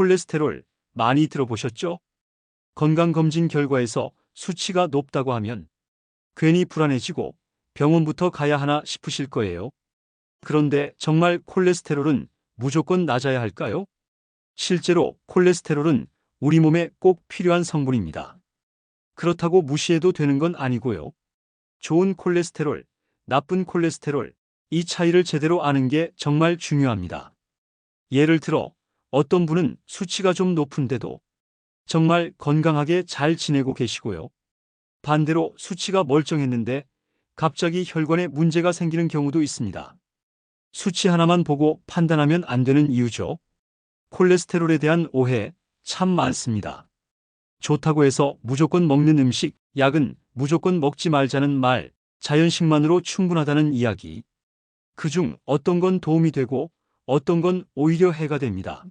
콜레스테롤 많이 들어보셨죠? 건강검진 결과에서 수치가 높다고 하면 괜히 불안해지고 병원부터 가야 하나 싶으실 거예요. 그런데 정말 콜레스테롤은 무조건 낮아야 할까요? 실제로 콜레스테롤은 우리 몸에 꼭 필요한 성분입니다. 그렇다고 무시해도 되는 건 아니고요. 좋은 콜레스테롤, 나쁜 콜레스테롤, 이 차이를 제대로 아는 게 정말 중요합니다. 예를 들어 어떤 분은 수치가 좀 높은데도 정말 건강하게 잘 지내고 계시고요. 반대로 수치가 멀쩡했는데 갑자기 혈관에 문제가 생기는 경우도 있습니다. 수치 하나만 보고 판단하면 안 되는 이유죠. 콜레스테롤에 대한 오해 참 많습니다. 좋다고 해서 무조건 먹는 음식, 약은 무조건 먹지 말자는 말, 자연식만으로 충분하다는 이야기. 그중 어떤 건 도움이 되고 어떤 건 오히려 해가 됩니다.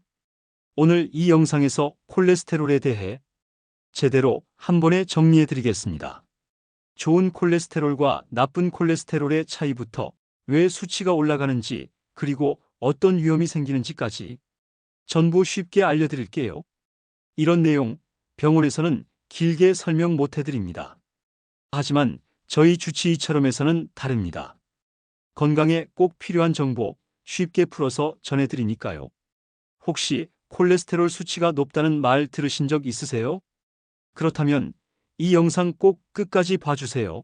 오늘 이 영상에서 콜레스테롤에 대해 제대로 한 번에 정리해 드리겠습니다. 좋은 콜레스테롤과 나쁜 콜레스테롤의 차이부터 왜 수치가 올라가는지, 그리고 어떤 위험이 생기는지까지 전부 쉽게 알려드릴게요. 이런 내용 병원에서는 길게 설명 못 해드립니다. 하지만 저희 주치의처럼에서는 다릅니다. 건강에 꼭 필요한 정보 쉽게 풀어서 전해드리니까요. 혹시 콜레스테롤 수치가 높다는 말 들으신 적 있으세요? 그렇다면 이 영상 꼭 끝까지 봐주세요.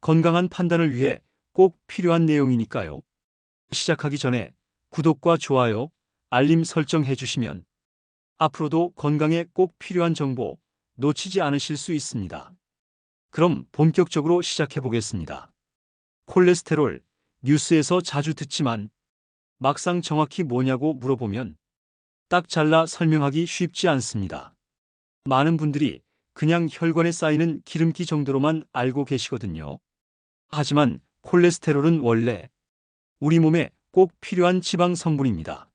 건강한 판단을 위해 꼭 필요한 내용이니까요. 시작하기 전에 구독과 좋아요, 알림 설정 해주시면 앞으로도 건강에 꼭 필요한 정보 놓치지 않으실 수 있습니다. 그럼 본격적으로 시작해 보겠습니다. 콜레스테롤, 뉴스에서 자주 듣지만 막상 정확히 뭐냐고 물어보면 딱 잘라 설명하기 쉽지 않습니다. 많은 분들이 그냥 혈관에 쌓이는 기름기 정도로만 알고 계시거든요. 하지만 콜레스테롤은 원래 우리 몸에 꼭 필요한 지방 성분입니다.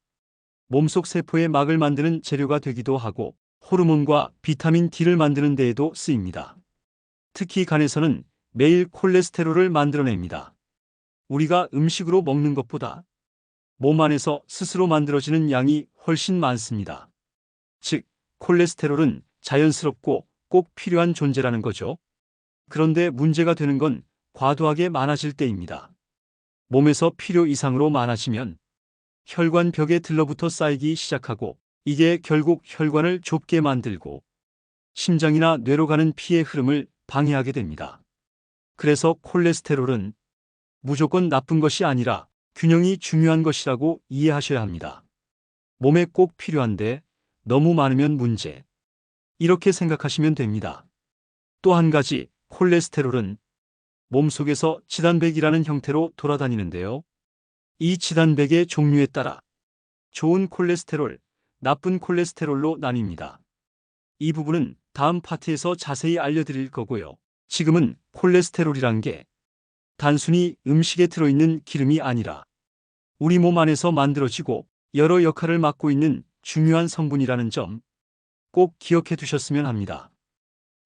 몸속 세포의 막을 만드는 재료가 되기도 하고 호르몬과 비타민 D를 만드는 데에도 쓰입니다. 특히 간에서는 매일 콜레스테롤을 만들어냅니다. 우리가 음식으로 먹는 것보다 몸 안에서 스스로 만들어지는 양이 훨씬 많습니다. 즉, 콜레스테롤은 자연스럽고 꼭 필요한 존재라는 거죠. 그런데 문제가 되는 건 과도하게 많아질 때입니다. 몸에서 필요 이상으로 많아지면 혈관 벽에 들러붙어 쌓이기 시작하고 이게 결국 혈관을 좁게 만들고 심장이나 뇌로 가는 피의 흐름을 방해하게 됩니다. 그래서 콜레스테롤은 무조건 나쁜 것이 아니라 균형이 중요한 것이라고 이해하셔야 합니다. 몸에 꼭 필요한데 너무 많으면 문제. 이렇게 생각하시면 됩니다. 또 한 가지, 콜레스테롤은 몸속에서 지단백이라는 형태로 돌아다니는데요. 이 지단백의 종류에 따라 좋은 콜레스테롤, 나쁜 콜레스테롤로 나뉩니다. 이 부분은 다음 파트에서 자세히 알려드릴 거고요. 지금은 콜레스테롤이란 게 단순히 음식에 들어있는 기름이 아니라 우리 몸 안에서 만들어지고 여러 역할을 맡고 있는 중요한 성분이라는 점 꼭 기억해 두셨으면 합니다.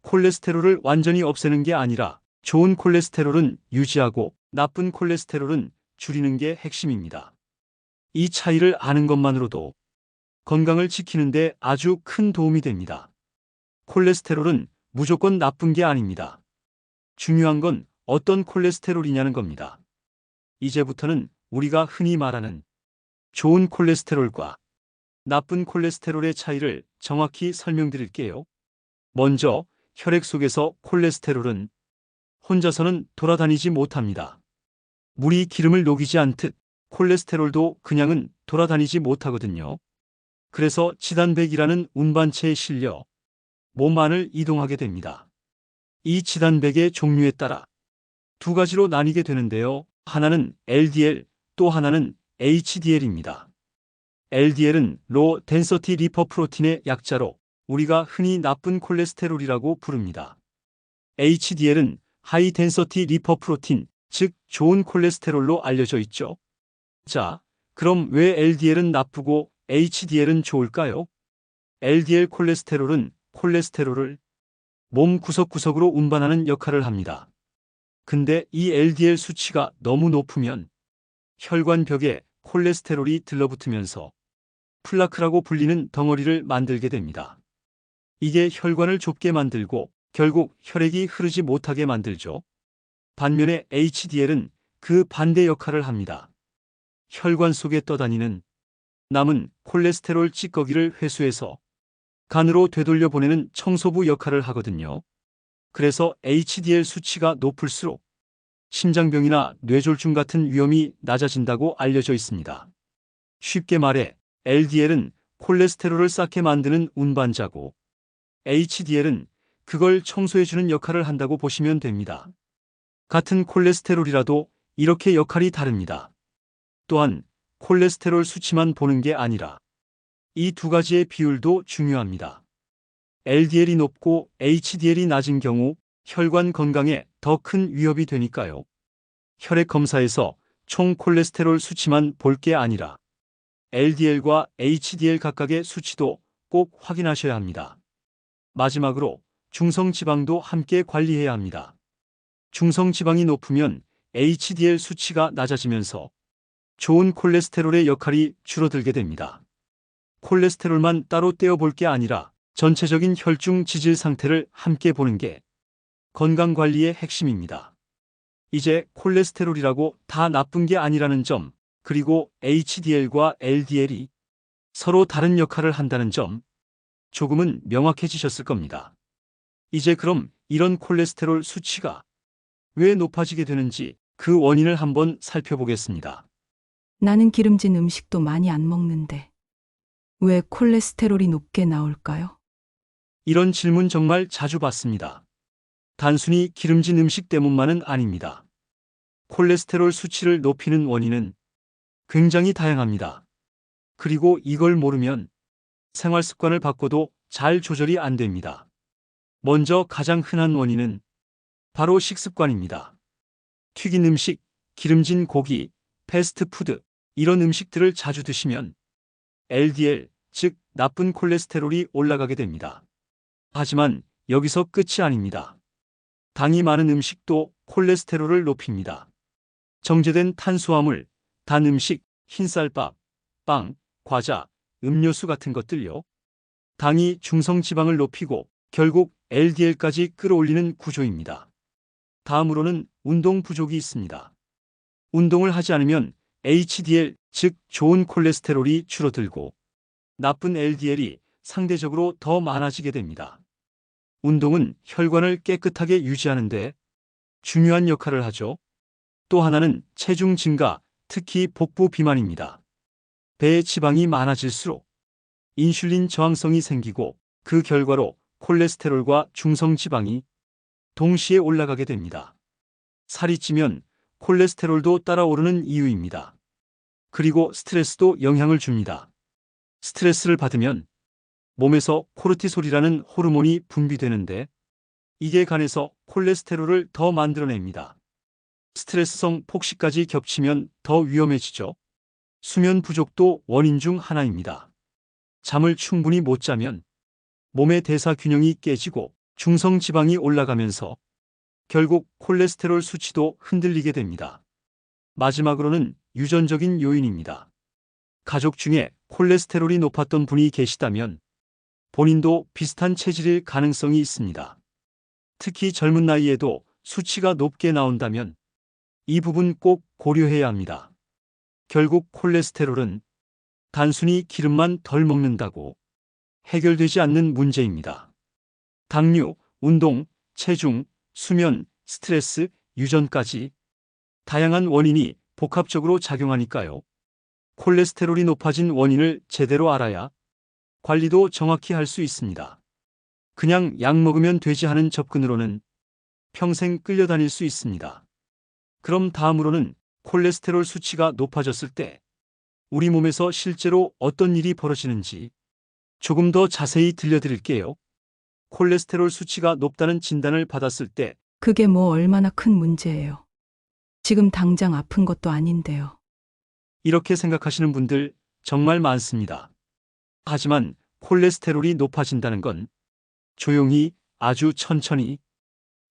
콜레스테롤을 완전히 없애는 게 아니라 좋은 콜레스테롤은 유지하고 나쁜 콜레스테롤은 줄이는 게 핵심입니다. 이 차이를 아는 것만으로도 건강을 지키는 데 아주 큰 도움이 됩니다. 콜레스테롤은 무조건 나쁜 게 아닙니다. 중요한 건 어떤 콜레스테롤이냐는 겁니다. 이제부터는 우리가 흔히 말하는 좋은 콜레스테롤과 나쁜 콜레스테롤의 차이를 정확히 설명드릴게요. 먼저 혈액 속에서 콜레스테롤은 혼자서는 돌아다니지 못합니다. 물이 기름을 녹이지 않듯 콜레스테롤도 그냥은 돌아다니지 못하거든요. 그래서 지단백이라는 운반체에 실려 몸 안을 이동하게 됩니다. 이 지단백의 종류에 따라 두 가지로 나뉘게 되는데요. 하나는 LDL, 또 하나는 HDL입니다. LDL은 Low Density Lipoprotein의 약자로 우리가 흔히 나쁜 콜레스테롤이라고 부릅니다. HDL은 High Density Lipoprotein, 즉 좋은 콜레스테롤로 알려져 있죠. 자, 그럼 왜 LDL은 나쁘고 HDL은 좋을까요? LDL 콜레스테롤은 콜레스테롤을 몸 구석구석으로 운반하는 역할을 합니다. 근데 이 LDL 수치가 너무 높으면 혈관 벽에 콜레스테롤이 들러붙으면서 플라크라고 불리는 덩어리를 만들게 됩니다. 이게 혈관을 좁게 만들고 결국 혈액이 흐르지 못하게 만들죠. 반면에 HDL은 그 반대 역할을 합니다. 혈관 속에 떠다니는 남은 콜레스테롤 찌꺼기를 회수해서 간으로 되돌려 보내는 청소부 역할을 하거든요. 그래서 HDL 수치가 높을수록 심장병이나 뇌졸중 같은 위험이 낮아진다고 알려져 있습니다. 쉽게 말해 LDL은 콜레스테롤을 쌓게 만드는 운반자고 HDL은 그걸 청소해주는 역할을 한다고 보시면 됩니다. 같은 콜레스테롤이라도 이렇게 역할이 다릅니다. 또한 콜레스테롤 수치만 보는 게 아니라 이 두 가지의 비율도 중요합니다. LDL이 높고 HDL이 낮은 경우 혈관 건강에 더 큰 위협이 되니까요. 혈액 검사에서 총 콜레스테롤 수치만 볼 게 아니라 LDL과 HDL 각각의 수치도 꼭 확인하셔야 합니다. 마지막으로 중성지방도 함께 관리해야 합니다. 중성지방이 높으면 HDL 수치가 낮아지면서 좋은 콜레스테롤의 역할이 줄어들게 됩니다. 콜레스테롤만 따로 떼어 볼 게 아니라 전체적인 혈중 지질 상태를 함께 보는 게 건강관리의 핵심입니다. 이제 콜레스테롤이라고 다 나쁜 게 아니라는 점, 그리고 HDL과 LDL이 서로 다른 역할을 한다는 점, 조금은 명확해지셨을 겁니다. 이제 그럼 이런 콜레스테롤 수치가 왜 높아지게 되는지 그 원인을 한번 살펴보겠습니다. 나는 기름진 음식도 많이 안 먹는데 왜 콜레스테롤이 높게 나올까요? 이런 질문 정말 자주 받습니다. 단순히 기름진 음식 때문만은 아닙니다. 콜레스테롤 수치를 높이는 원인은 굉장히 다양합니다. 그리고 이걸 모르면 생활 습관을 바꿔도 잘 조절이 안 됩니다. 먼저 가장 흔한 원인은 바로 식습관입니다. 튀긴 음식, 기름진 고기, 패스트푸드, 이런 음식들을 자주 드시면 LDL, 즉 나쁜 콜레스테롤이 올라가게 됩니다. 하지만 여기서 끝이 아닙니다. 당이 많은 음식도 콜레스테롤을 높입니다. 정제된 탄수화물, 단 음식, 흰쌀밥, 빵, 과자, 음료수 같은 것들요. 당이 중성지방을 높이고 결국 LDL까지 끌어올리는 구조입니다. 다음으로는 운동 부족이 있습니다. 운동을 하지 않으면 HDL, 즉 좋은 콜레스테롤이 줄어들고 나쁜 LDL이 상대적으로 더 많아지게 됩니다. 운동은 혈관을 깨끗하게 유지하는데 중요한 역할을 하죠. 또 하나는 체중 증가, 특히 복부 비만입니다. 배에 지방이 많아질수록 인슐린 저항성이 생기고 그 결과로 콜레스테롤과 중성지방이 동시에 올라가게 됩니다. 살이 찌면 콜레스테롤도 따라오르는 이유입니다. 그리고 스트레스도 영향을 줍니다. 스트레스를 받으면 몸에서 코르티솔이라는 호르몬이 분비되는데 이게 간에서 콜레스테롤을 더 만들어냅니다. 스트레스성 폭식까지 겹치면 더 위험해지죠. 수면 부족도 원인 중 하나입니다. 잠을 충분히 못 자면 몸의 대사 균형이 깨지고 중성지방이 올라가면서 결국 콜레스테롤 수치도 흔들리게 됩니다. 마지막으로는 유전적인 요인입니다. 가족 중에 콜레스테롤이 높았던 분이 계시다면 본인도 비슷한 체질일 가능성이 있습니다. 특히 젊은 나이에도 수치가 높게 나온다면 이 부분 꼭 고려해야 합니다. 결국 콜레스테롤은 단순히 기름만 덜 먹는다고 해결되지 않는 문제입니다. 당뇨, 운동, 체중, 수면, 스트레스, 유전까지 다양한 원인이 복합적으로 작용하니까요. 콜레스테롤이 높아진 원인을 제대로 알아야 관리도 정확히 할 수 있습니다. 그냥 약 먹으면 되지 하는 접근으로는 평생 끌려다닐 수 있습니다. 그럼 다음으로는 콜레스테롤 수치가 높아졌을 때 우리 몸에서 실제로 어떤 일이 벌어지는지 조금 더 자세히 들려드릴게요. 콜레스테롤 수치가 높다는 진단을 받았을 때 그게 뭐 얼마나 큰 문제예요. 지금 당장 아픈 것도 아닌데요. 이렇게 생각하시는 분들 정말 많습니다. 하지만 콜레스테롤이 높아진다는 건 조용히 아주 천천히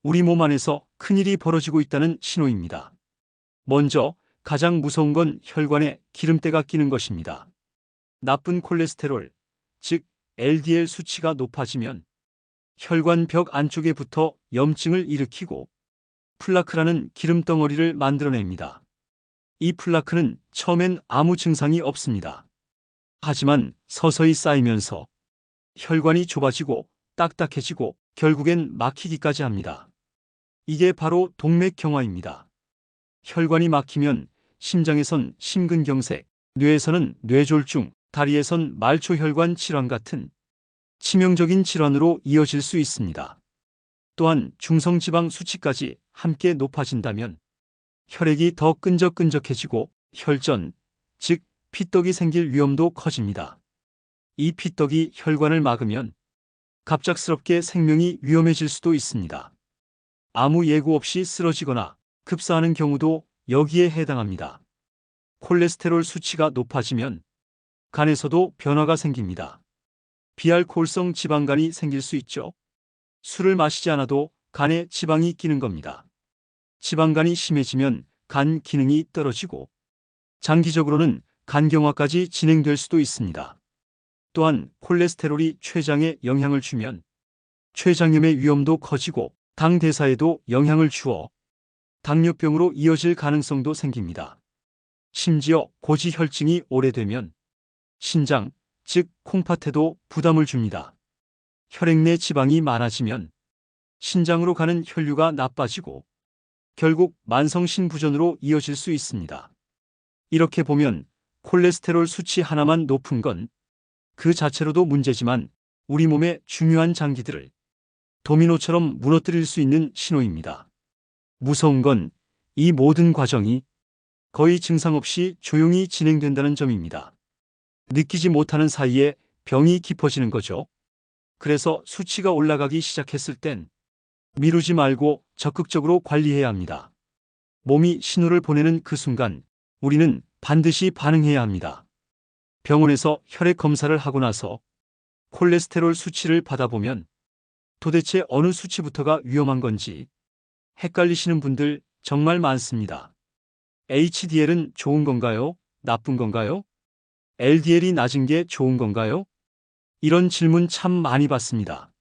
우리 몸 안에서 큰일이 벌어지고 있다는 신호입니다. 먼저 가장 무서운 건 혈관에 기름때가 끼는 것입니다. 나쁜 콜레스테롤, 즉 LDL 수치가 높아지면 혈관 벽 안쪽에 붙어 염증을 일으키고 플라크라는 기름덩어리를 만들어냅니다. 이 플라크는 처음엔 아무 증상이 없습니다. 하지만 서서히 쌓이면서 혈관이 좁아지고 딱딱해지고 결국엔 막히기까지 합니다. 이게 바로 동맥경화입니다. 혈관이 막히면 심장에선 심근경색, 뇌에서는 뇌졸중, 다리에선 말초혈관 질환 같은 치명적인 질환으로 이어질 수 있습니다. 또한 중성지방 수치까지 함께 높아진다면 혈액이 더 끈적끈적해지고 혈전, 즉 피떡이 생길 위험도 커집니다. 이 피떡이 혈관을 막으면 갑작스럽게 생명이 위험해질 수도 있습니다. 아무 예고 없이 쓰러지거나 급사하는 경우도 여기에 해당합니다. 콜레스테롤 수치가 높아지면 간에서도 변화가 생깁니다. 비알코올성 지방간이 생길 수 있죠. 술을 마시지 않아도 간에 지방이 끼는 겁니다. 지방간이 심해지면 간 기능이 떨어지고 장기적으로는 간경화까지 진행될 수도 있습니다. 또한 콜레스테롤이 췌장에 영향을 주면 췌장염의 위험도 커지고 당 대사에도 영향을 주어 당뇨병으로 이어질 가능성도 생깁니다. 심지어 고지혈증이 오래되면 신장, 즉 콩팥에도 부담을 줍니다. 혈액 내 지방이 많아지면 신장으로 가는 혈류가 나빠지고 결국 만성신부전으로 이어질 수 있습니다. 이렇게 보면 콜레스테롤 수치 하나만 높은 건 그 자체로도 문제지만 우리 몸의 중요한 장기들을 도미노처럼 무너뜨릴 수 있는 신호입니다. 무서운 건 이 모든 과정이 거의 증상 없이 조용히 진행된다는 점입니다. 느끼지 못하는 사이에 병이 깊어지는 거죠. 그래서 수치가 올라가기 시작했을 땐 미루지 말고 적극적으로 관리해야 합니다. 몸이 신호를 보내는 그 순간 우리는 반드시 반응해야 합니다. 병원에서 혈액 검사를 하고 나서 콜레스테롤 수치를 받아보면 도대체 어느 수치부터가 위험한 건지 헷갈리시는 분들 정말 많습니다. HDL은 좋은 건가요? 나쁜 건가요? LDL이 낮은 게 좋은 건가요? 이런 질문 참 많이 받습니다.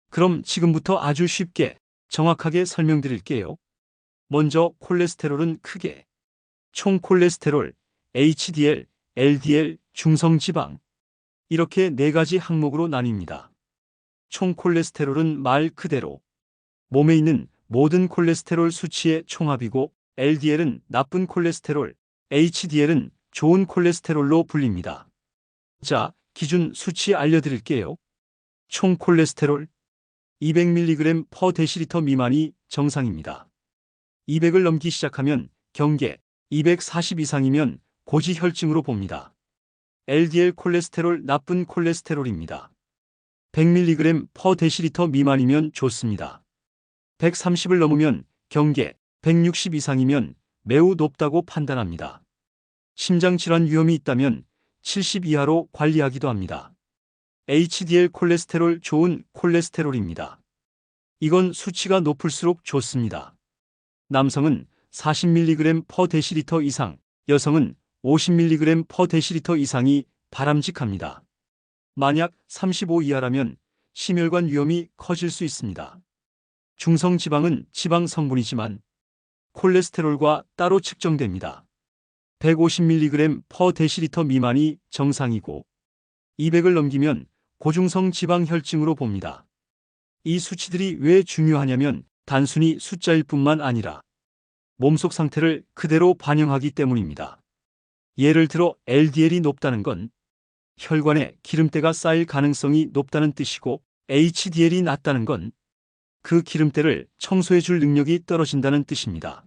그럼 지금부터 아주 쉽게 정확하게 설명드릴게요. 먼저 콜레스테롤은 크게 총 콜레스테롤, HDL, LDL, 중성지방 이렇게 네 가지 항목으로 나뉩니다. 총 콜레스테롤은 말 그대로 몸에 있는 모든 콜레스테롤 수치의 총합이고 LDL은 나쁜 콜레스테롤, HDL은 좋은 콜레스테롤로 불립니다. 자, 기준 수치 알려드릴게요. 총 콜레스테롤 200mg/dL 미만이 정상입니다. 200을 넘기 시작하면 경계, 240 이상이면 고지혈증으로 봅니다. LDL 콜레스테롤 나쁜 콜레스테롤입니다. 100mg/dL 미만이면 좋습니다. 130을 넘으면 경계, 160 이상이면 매우 높다고 판단합니다. 심장질환 위험이 있다면 70 이하로 관리하기도 합니다. HDL 콜레스테롤 좋은 콜레스테롤입니다. 이건 수치가 높을수록 좋습니다. 남성은 40mg/dL 이상, 여성은 50mg/dL 이상이 바람직합니다. 만약 35 이하라면 심혈관 위험이 커질 수 있습니다. 중성지방은 지방 성분이지만 콜레스테롤과 따로 측정됩니다. 150mg/dL 미만이 정상이고 200을 넘기면 고중성 지방혈증으로 봅니다. 이 수치들이 왜 중요하냐면 단순히 숫자일 뿐만 아니라 몸속 상태를 그대로 반영하기 때문입니다. 예를 들어 LDL이 높다는 건 혈관에 기름때가 쌓일 가능성이 높다는 뜻이고 HDL이 낮다는 건 그 기름때를 청소해 줄 능력이 떨어진다는 뜻입니다.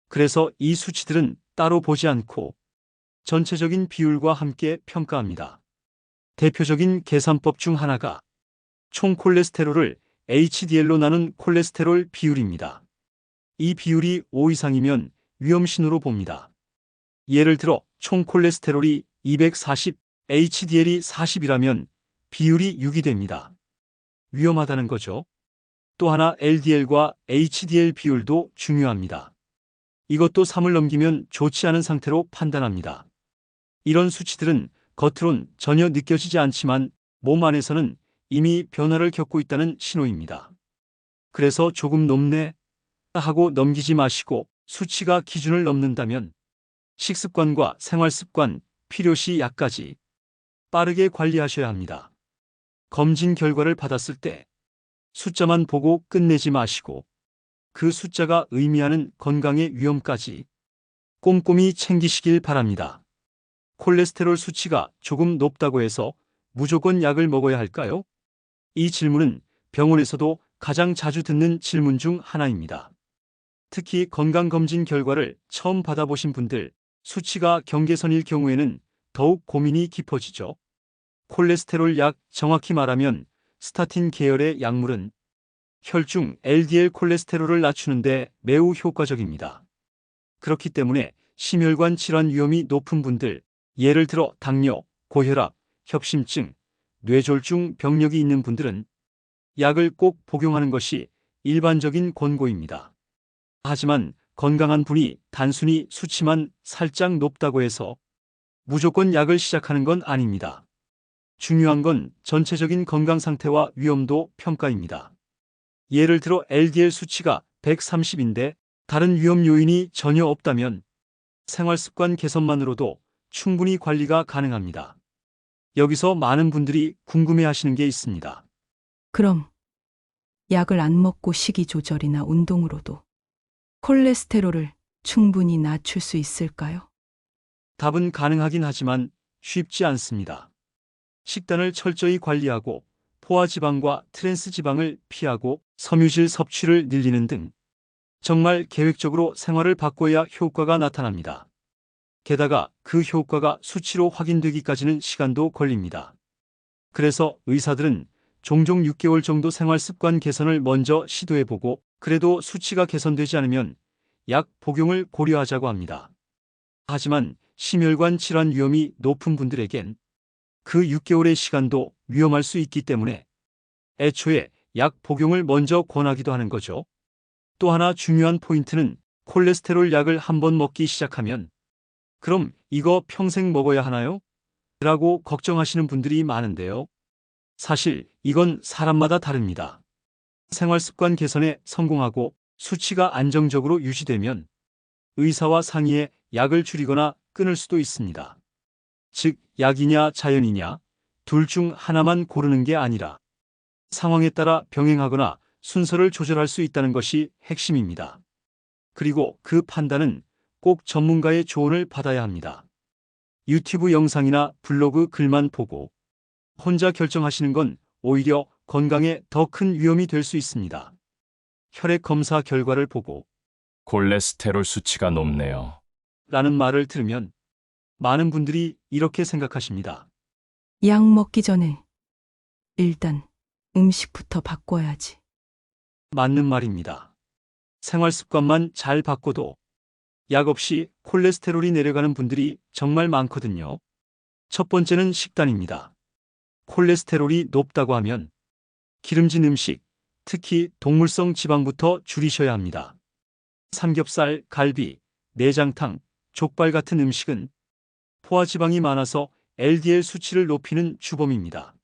그래서 이 수치들은 따로 보지 않고 전체적인 비율과 함께 평가합니다. 대표적인 계산법 중 하나가 총 콜레스테롤을 HDL로 나눈 콜레스테롤 비율입니다. 이 비율이 5 이상이면 위험 신호로 봅니다. 예를 들어 총 콜레스테롤이 240, HDL이 40이라면 비율이 6이 됩니다. 위험하다는 거죠. 또 하나 LDL과 HDL 비율도 중요합니다. 이것도 3을 넘기면 좋지 않은 상태로 판단합니다. 이런 수치들은 겉으론 전혀 느껴지지 않지만 몸 안에서는 이미 변화를 겪고 있다는 신호입니다. 그래서 조금 높네 하고 넘기지 마시고 수치가 기준을 넘는다면 식습관과 생활습관, 필요시 약까지 빠르게 관리하셔야 합니다. 검진 결과를 받았을 때 숫자만 보고 끝내지 마시고 그 숫자가 의미하는 건강의 위험까지 꼼꼼히 챙기시길 바랍니다. 콜레스테롤 수치가 조금 높다고 해서 무조건 약을 먹어야 할까요? 이 질문은 병원에서도 가장 자주 듣는 질문 중 하나입니다. 특히 건강검진 결과를 처음 받아보신 분들, 수치가 경계선일 경우에는 더욱 고민이 깊어지죠. 콜레스테롤 약, 정확히 말하면 스타틴 계열의 약물은 혈중 LDL 콜레스테롤을 낮추는데 매우 효과적입니다. 그렇기 때문에 심혈관 질환 위험이 높은 분들, 예를 들어 당뇨, 고혈압, 협심증, 뇌졸중 병력이 있는 분들은 약을 꼭 복용하는 것이 일반적인 권고입니다. 하지만 건강한 분이 단순히 수치만 살짝 높다고 해서 무조건 약을 시작하는 건 아닙니다. 중요한 건 전체적인 건강 상태와 위험도 평가입니다. 예를 들어 LDL 수치가 130인데 다른 위험 요인이 전혀 없다면 생활습관 개선만으로도 충분히 관리가 가능합니다. 여기서 많은 분들이 궁금해하시는 게 있습니다. 그럼 약을 안 먹고 식이 조절이나 운동으로도 콜레스테롤을 충분히 낮출 수 있을까요? 답은 가능하긴 하지만 쉽지 않습니다. 식단을 철저히 관리하고 포화지방과 트랜스지방을 피하고 섬유질 섭취를 늘리는 등 정말 계획적으로 생활을 바꿔야 효과가 나타납니다. 게다가 그 효과가 수치로 확인되기까지는 시간도 걸립니다. 그래서 의사들은 종종 6개월 정도 생활 습관 개선을 먼저 시도해보고 그래도 수치가 개선되지 않으면 약 복용을 고려하자고 합니다. 하지만 심혈관 질환 위험이 높은 분들에겐 그 6개월의 시간도 위험할 수 있기 때문에 애초에 약 복용을 먼저 권하기도 하는 거죠. 또 하나 중요한 포인트는 콜레스테롤 약을 한번 먹기 시작하면 그럼 이거 평생 먹어야 하나요? 라고 걱정하시는 분들이 많은데요. 사실 이건 사람마다 다릅니다. 생활습관 개선에 성공하고 수치가 안정적으로 유지되면 의사와 상의해 약을 줄이거나 끊을 수도 있습니다. 즉, 약이냐 자연이냐 둘 중 하나만 고르는 게 아니라 상황에 따라 병행하거나 순서를 조절할 수 있다는 것이 핵심입니다. 그리고 그 판단은 꼭 전문가의 조언을 받아야 합니다. 유튜브 영상이나 블로그 글만 보고 혼자 결정하시는 건 오히려 건강에 더 큰 위험이 될 수 있습니다. 혈액 검사 결과를 보고 콜레스테롤 수치가 높네요. 라는 말을 들으면 많은 분들이 이렇게 생각하십니다. 약 먹기 전에 일단 음식부터 바꿔야지. 맞는 말입니다. 생활 습관만 잘 바꿔도 약 없이 콜레스테롤이 내려가는 분들이 정말 많거든요. 첫 번째는 식단입니다. 콜레스테롤이 높다고 하면 기름진 음식, 특히 동물성 지방부터 줄이셔야 합니다. 삼겹살, 갈비, 내장탕, 족발 같은 음식은 포화지방이 많아서 LDL 수치를 높이는 주범입니다.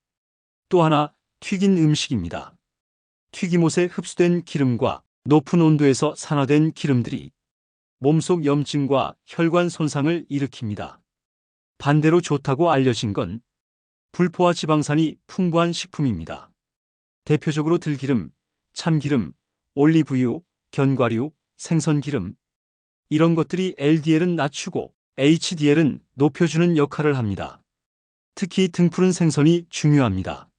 또 하나, 튀긴 음식입니다. 튀김옷에 흡수된 기름과 높은 온도에서 산화된 기름들이 몸속 염증과 혈관 손상을 일으킵니다. 반대로 좋다고 알려진 건 불포화 지방산이 풍부한 식품입니다. 대표적으로 들기름, 참기름, 올리브유, 견과류, 생선기름. 이런 것들이 LDL은 낮추고 HDL은 높여주는 역할을 합니다. 특히 등푸른 생선이 중요합니다.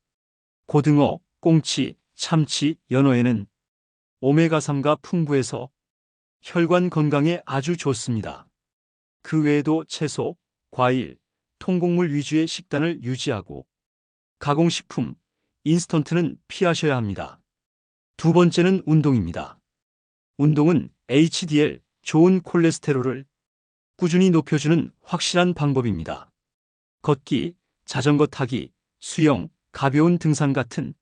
고등어, 꽁치, 참치, 연어에는 오메가3가 풍부해서 혈관 건강에 아주 좋습니다. 그 외에도 채소, 과일, 통곡물 위주의 식단을 유지하고 가공식품, 인스턴트는 피하셔야 합니다. 두 번째는 운동입니다. 운동은 HDL, 좋은 콜레스테롤을 꾸준히 높여주는 확실한 방법입니다. 걷기, 자전거 타기, 수영, 가벼운 등산 같은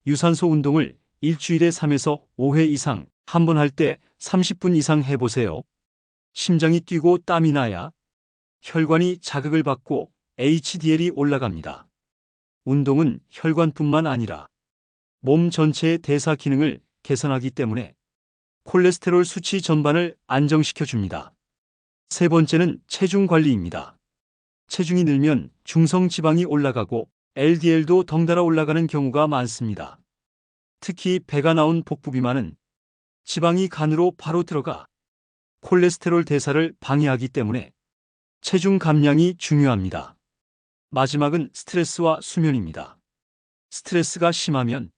유산소 운동을 일주일에 3에서 5회 이상, 한 번 할 때 30분 이상 해보세요. 심장이 뛰고 땀이 나야 혈관이 자극을 받고 HDL이 올라갑니다. 운동은 혈관뿐만 아니라 몸 전체의 대사 기능을 개선하기 때문에 콜레스테롤 수치 전반을 안정시켜 줍니다. 세 번째는 체중 관리입니다. 체중이 늘면 중성 지방이 올라가고 LDL도 덩달아 올라가는 경우가 많습니다. 특히 배가 나온 복부 비만은 지방이 간으로 바로 들어가 콜레스테롤 대사를 방해하기 때문에 체중 감량이 중요합니다. 마지막은 스트레스와 수면입니다. 스트레스가 심하면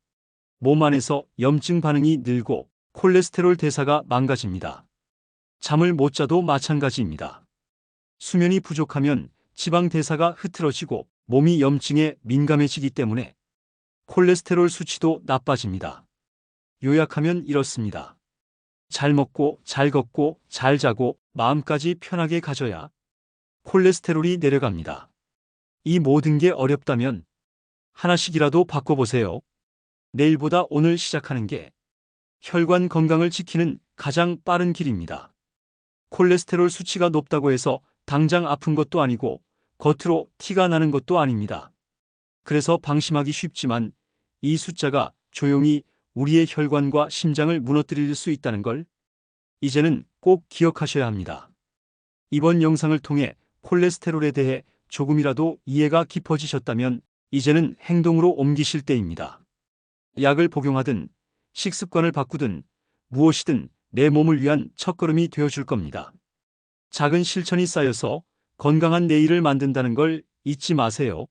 몸 안에서 염증 반응이 늘고 콜레스테롤 대사가 망가집니다. 잠을 못 자도 마찬가지입니다. 수면이 부족하면 지방 대사가 흐트러지고 몸이 염증에 민감해지기 때문에 콜레스테롤 수치도 나빠집니다. 요약하면 이렇습니다. 잘 먹고 잘 걷고 잘 자고 마음까지 편하게 가져야 콜레스테롤이 내려갑니다. 이 모든 게 어렵다면 하나씩이라도 바꿔보세요. 내일보다 오늘 시작하는 게 혈관 건강을 지키는 가장 빠른 길입니다. 콜레스테롤 수치가 높다고 해서 당장 아픈 것도 아니고 겉으로 티가 나는 것도 아닙니다. 그래서 방심하기 쉽지만 이 숫자가 조용히 우리의 혈관과 심장을 무너뜨릴 수 있다는 걸 이제는 꼭 기억하셔야 합니다. 이번 영상을 통해 콜레스테롤에 대해 조금이라도 이해가 깊어지셨다면 이제는 행동으로 옮기실 때입니다. 약을 복용하든 식습관을 바꾸든 무엇이든 내 몸을 위한 첫걸음이 되어줄 겁니다. 작은 실천이 쌓여서 건강한 내일을 만든다는 걸 잊지 마세요.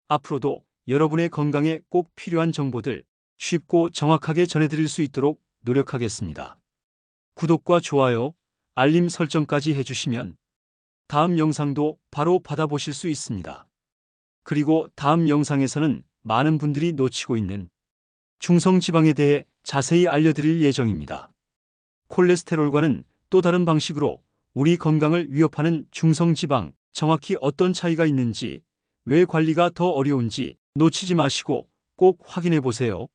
앞으로도 여러분의 건강에 꼭 필요한 정보들 쉽고 정확하게 전해드릴 수 있도록 노력하겠습니다. 구독과 좋아요, 알림 설정까지 해주시면 다음 영상도 바로 받아보실 수 있습니다. 그리고 다음 영상에서는 많은 분들이 놓치고 있는 중성지방에 대해 자세히 알려드릴 예정입니다. 콜레스테롤과는 또 다른 방식으로 우리 건강을 위협하는 중성지방, 정확히 어떤 차이가 있는지, 왜 관리가 더 어려운지 놓치지 마시고 꼭 확인해 보세요.